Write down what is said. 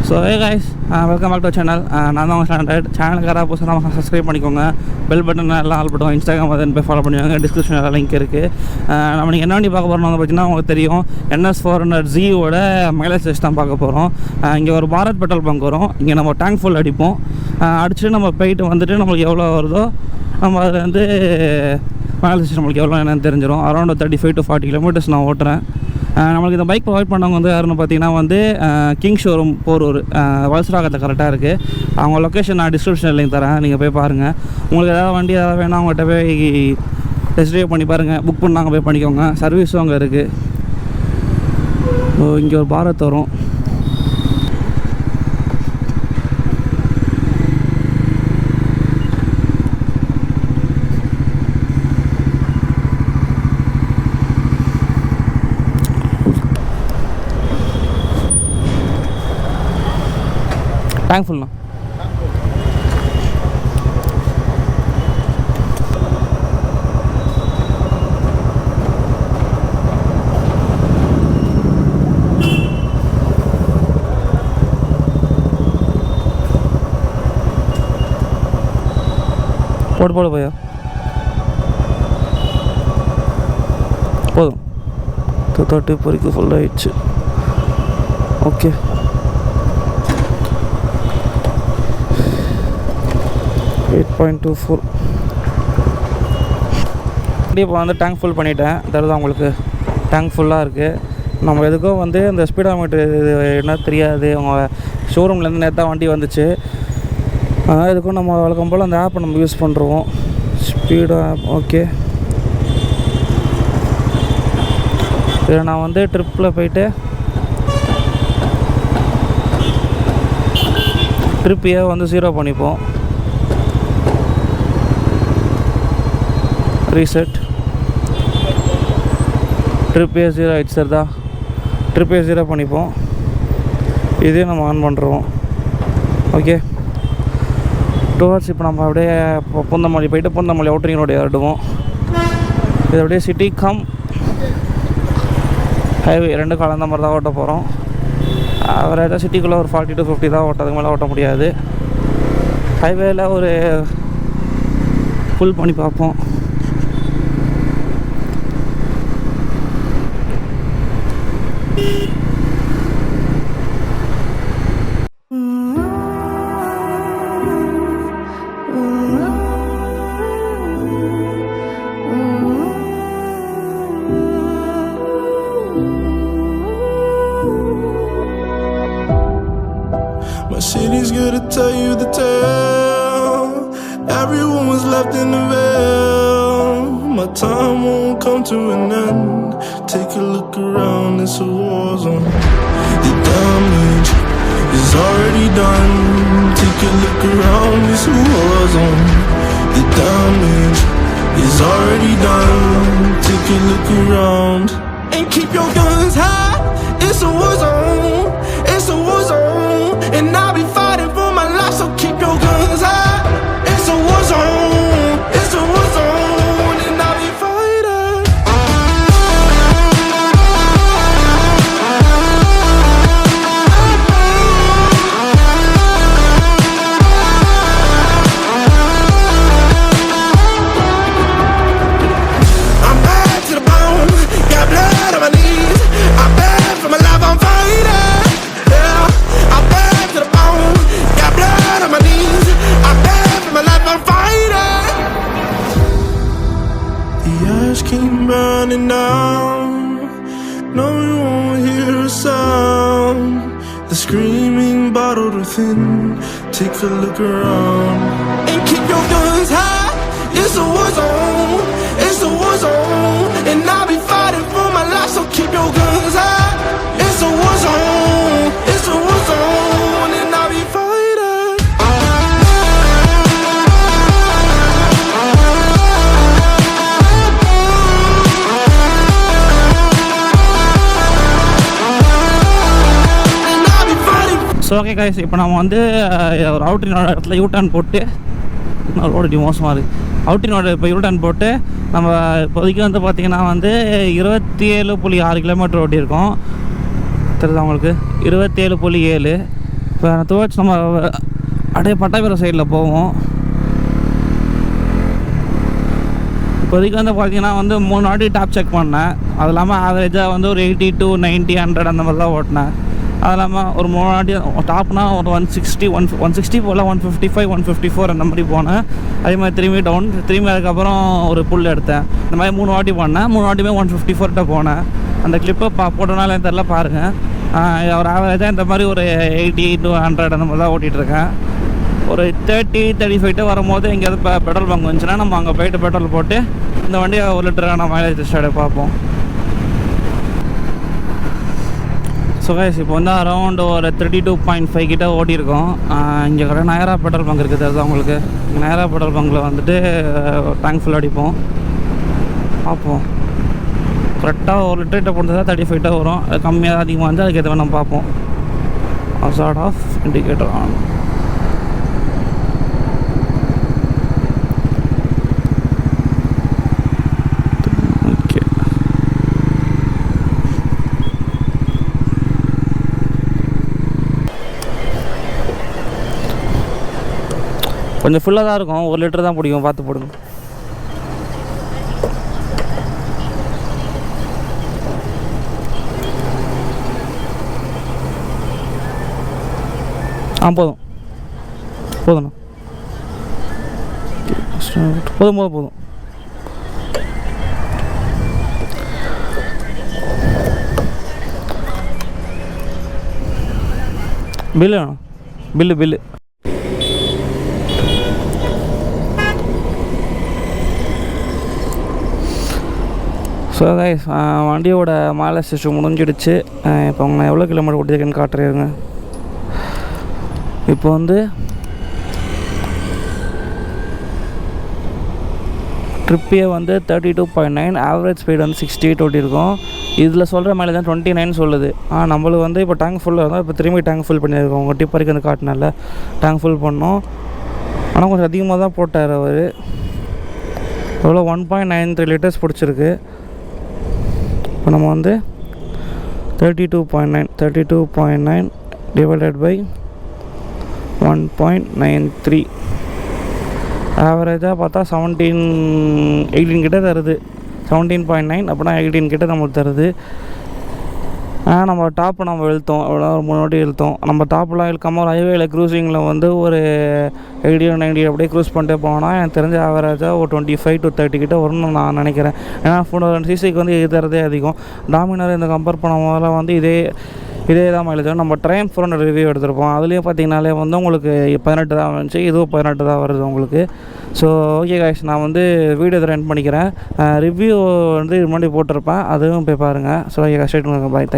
So guys welcome back to channel. நான் தான் உங்கள் சேனலுக்கு யாராவது புதுசாக சப்ஸ்கிரைப் பண்ணிக்கோங்க. பெல் பட்டன் எல்லாம் ஆல் பண்ணுவோம். இன்ஸ்டாகிராம் அதை போய் ஃபாலோ பண்ணுவாங்க. டிஸ்கிரிப்ஷனில் லிங்க் இருக்குது. நம்ம நீங்கள் என்ன வண்டி பார்க்க போகிறோம் வந்து பார்த்தீங்கன்னா உங்களுக்கு தெரியும், NS400Zயோட மைலேஜ் டெஸ்ட் தான் பார்க்க போகிறோம். இங்கே ஒரு பாரத் பெட்ரோல் பங்க் வரும். இங்கே நம்ம டேங்க் ஃபுல் அடிப்போம். அடிச்சுட்டு நம்ம போயிட்டு வந்துட்டு நம்மளுக்கு எவ்வளோ வருதோ நம்ம அதில் வந்து மைலேஜ் டெஸ்ட் நம்மளுக்கு எவ்வளோ என்னென்னு தெரிஞ்சிடும். அரௌண்ட் 35 to 40 கிலோமீட்டர்ஸ் நான் ஓட்டுறேன். நம்மளுக்கு இந்த பைக் ப்ரொவைட் பண்ணவங்க வந்து யாருன்னு பார்த்தீங்கன்னா வந்து கிங் ஷோரூம் போரூர் வலசராகத்தில் கரெக்டாக இருக்குது. அவங்க லொக்கேஷன் நான் டிஸ்கிரிப்ஷனில் லிங்க் தரேன், நீங்கள் போய் பாருங்கள். உங்களுக்கு ஏதாவது வண்டி ஏதாவது வேணால் அவங்கள்ட்ட போய் டெஸ்ட் ட்ரைவ் பண்ணி பாருங்கள். புக் பண்ணாங்க போய் பண்ணிக்கோங்க. சர்வீஸும் அங்கே இருக்குது. இங்கே ஒரு பாரத் வரும். டேங்க் ஃபுல்ண்ணா. போடு போயா, போதும். 230 பொறிக்கு ஃபுல் ஆயிடுச்சு. ஓகே, .24. இப்போ வந்து டேங்க் ஃபுல் பண்ணிட்டேன். தருதான் உங்களுக்கு டேங்க் ஃபுல்லாக இருக்குது. நம்ம எதுக்கும் வந்து இந்த ஸ்பீடோமீட்டர் இது என்ன தெரியாது. அவங்க ஷோரூம்லேருந்து நேற்று வண்டி வந்துச்சு. எதுக்கும் நம்ம வழக்கம் போல் அந்த ஆப்பை நம்ம யூஸ் பண்ணுறோம். Speed app. ஓகே, இதில் நான் வந்து ட்ரிப்பில் போயிட்டு ட்ரிப்பையே வந்து 0 பண்ணிப்போம். ரீசெட். ட்ரிப்பே 0 ஆகிடுச்சு. சரிதா, ட்ரிப்பே 0 பண்ணிப்போம். இதே நம்ம ஆன் பண்ணுறோம். ஓகே, டுவர்ட்ஸ் இப்போ நம்ம அப்படியே பூந்தமல்லி போயிட்டு பூந்தமல்லி அவுட்டரிங் ரோடு ஏறிடுவோம். இது அப்படியே சிட்டி கம் ஹைவே 2 காலம் மாதிரி தான் ஓட்ட போகிறோம். வேறு ஏதாவது சிட்டிக்குள்ளே ஒரு 40 to 50 தான் ஓட்ட, அதுக்கு மேலே ஓட்ட முடியாது. ஹைவேயில் ஒரு ஃபுல் பண்ணி பார்ப்போம். My city's good to tell you the tale. Everyone was left in the veil. My time won't come to an end. Take a look around, it's a war zone. The damage is already done. Take a look around, it's a war zone. The damage is already done. Take a look around and keep your guns high. It's a war zone. It's a war zone. And I'll be fighting for my life, so keep your guns high. It's a war zone. It's a war zone. And I'll be fighting. I'm bad to the bone. Got blood on my knees. I'm bad for my life, I'm fighting. Keep burning down. No, you won't hear a sound. The screaming bottled within. Take a look around and keep your guns high. It's a war zone. It's a war zone. And I'll be fighting for my life, so keep your guns high. It's a war zone. It's a war zone. And I'll be fighting. So okay guys, இப்போ நம்ம வந்து ஒரு அவுட்ரினோட இடத்துல U-turn போட்டு, road மோசமாக இருக்குது. அவுட்ரினோட இப்போ U-turn போட்டு நம்ம இப்போதைக்கு வந்து பார்த்திங்கன்னா வந்து 27.6 கிலோமீட்டர் ஓட்டியிருக்கோம். தெரியுது அவங்களுக்கு 27.7. இப்போ டுவர்ட்ஸ் நம்ம அப்படியே பட்டாபிரம் சைடில் போவோம். இப்போதைக்கு வந்து பார்த்தீங்கன்னா வந்து 3 வாட்டி டாப் செக் பண்ணேன். அது இல்லாமல் ஆவரேஜாக வந்து ஒரு 80 to 90, 100 அந்த மாதிரி தான் ஓட்டினேன். அது இல்லாமல் ஒரு 3 வாட்டி டாப்னா ஒரு 160 போல் 155, 154 அந்த மாதிரி போனேன். அதே மாதிரி திரும்பி டவுன், திரும்பி அதுக்கப்புறம் ஒரு புல் எடுத்தேன். இந்த மாதிரி 3 வாட்டி பண்ணேன். 3 வாட்டியுமே 154 போனேன். அந்த கிளிப்பை போட்டோனால தெரில பாருங்கள். ஒரு ஆவரேஜாக இந்த மாதிரி ஒரு 80 to 100 அந்த மாதிரி தான் ஓட்டிகிட்ருக்கேன். ஒரு 30-35 வரும்போது எங்கேயாவது பெட்ரோல் பங்க் வந்துச்சுன்னா நம்ம அங்கே போய்ட்டு பெட்ரோல் போட்டு இந்த வண்டியை 1 லிட்டரான மைலேஜ் டெஸ்ட் பார்ப்போம். ஸோ கைஸ் இப்போ வந்து அரௌண்ட் ஒரு 32.5 கிட்ட ஓட்டியிருக்கோம். இங்கே கூட நயரா பெட்ரோல் பங்க் இருக்குது, அதுதான் உங்களுக்கு. நயரா பெட்ரோல் பங்கில் வந்துட்டு டேங்க் ஃபுல் அடிப்போம், பார்ப்போம். கரெக்டாக 1 லிட்டர்கிட்ட போட்டு தான் 35 வரும். அது கம்மியாக அதிகமாக வந்து அதுக்கு எதுவும் நம்ம பார்ப்போம். Hazard off indicator on. கொஞ்சம் ஃபுல்லாக தான் இருக்கும், 1 லிட்டர் தான் பிடிக்கும், பார்த்து போடுங்க. போதும் போதுண்ணா, போதும். பில்லு வேணும், பில்லு. ஸோ கைஸ் வண்டியோட மைலேஜ் டெஸ்ட் முடிஞ்சிடுச்சு. இப்போ அவங்க நான் எவ்வளோ கிலோமீட்டர் ஓட்டிருக்கேன்னு காட்டுறேங்க. இப்போ வந்து ட்ரிப்பே வந்து 32.9, ஆவரேஜ் ஸ்பீடு வந்து 68 ஓட்டியிருக்கோம். இதில் சொல்கிற மைலேஜ் தான் 29 சொல்லுது. நம்மளுக்கு வந்து இப்போ டேங்க் ஃபுல்லாக இருந்தால் இப்போ திரும்பி டேங்க் ஃபுல் பண்ணியிருக்கோம். உங்கள் டிப் வரைக்கும் வந்து காட்டினால டேங்க் ஃபுல் பண்ணோம். ஆனால் கொஞ்சம் அதிகமாக தான் போட்டார் அவர். எவ்வளோ 1.93 லிட்டர்ஸ் பிடிச்சிருக்கு. இப்போ நம்ம வந்து 32.9 டிவைடட் பை 1.93 ஆவரேஜாக பார்த்தா 18 கிட்ட தருது. 17.9 அப்படின்னா 18 கிட்ட நம்மளுக்கு தருது. நம்ம டாப்பு நம்ம இழுத்தோம், எவ்வளோ ஒரு 3 வாட்டி இழுத்தோம். நம்ம டாப்லாம் இழுக்காமல் ஒரு ஹைவேல க்ரூசிங்கில் வந்து ஒரு 80 or 90 அப்படியே க்ரூஸ் பண்ணிட்டு போனால் எனக்கு தெரிஞ்ச ஆவரேஜாக ஒரு 25 to 30 கிட்ட வரும்னு நான் நினைக்கிறேன். ஏன்னா 400cc வந்து இது தரதே அதிகம். டாமினார் இந்த கம்பேர் பண்ண முதல்ல வந்து இதே தான் மைலேஜ். நம்ம ட்ரையம்ஃப் 400 ரிவ்யூ எடுத்திருப்போம். அதுலேயும் பார்த்தீங்கனாலே வந்து உங்களுக்கு 18 தான் வந்துச்சு, இதுவும் 18 தான் வருது உங்களுக்கு. ஸோ ஓகே காய்ஸ், நான் வந்து வீடியோ இதை ரன் பண்ணிக்கிறேன். ரிவ்யூ வந்து இது முன்னாடி போட்டிருப்பேன், அதுவும் போய் பாருங்கள். ஸோ ஓகே, ஸ்ட்ரைட் பாய்.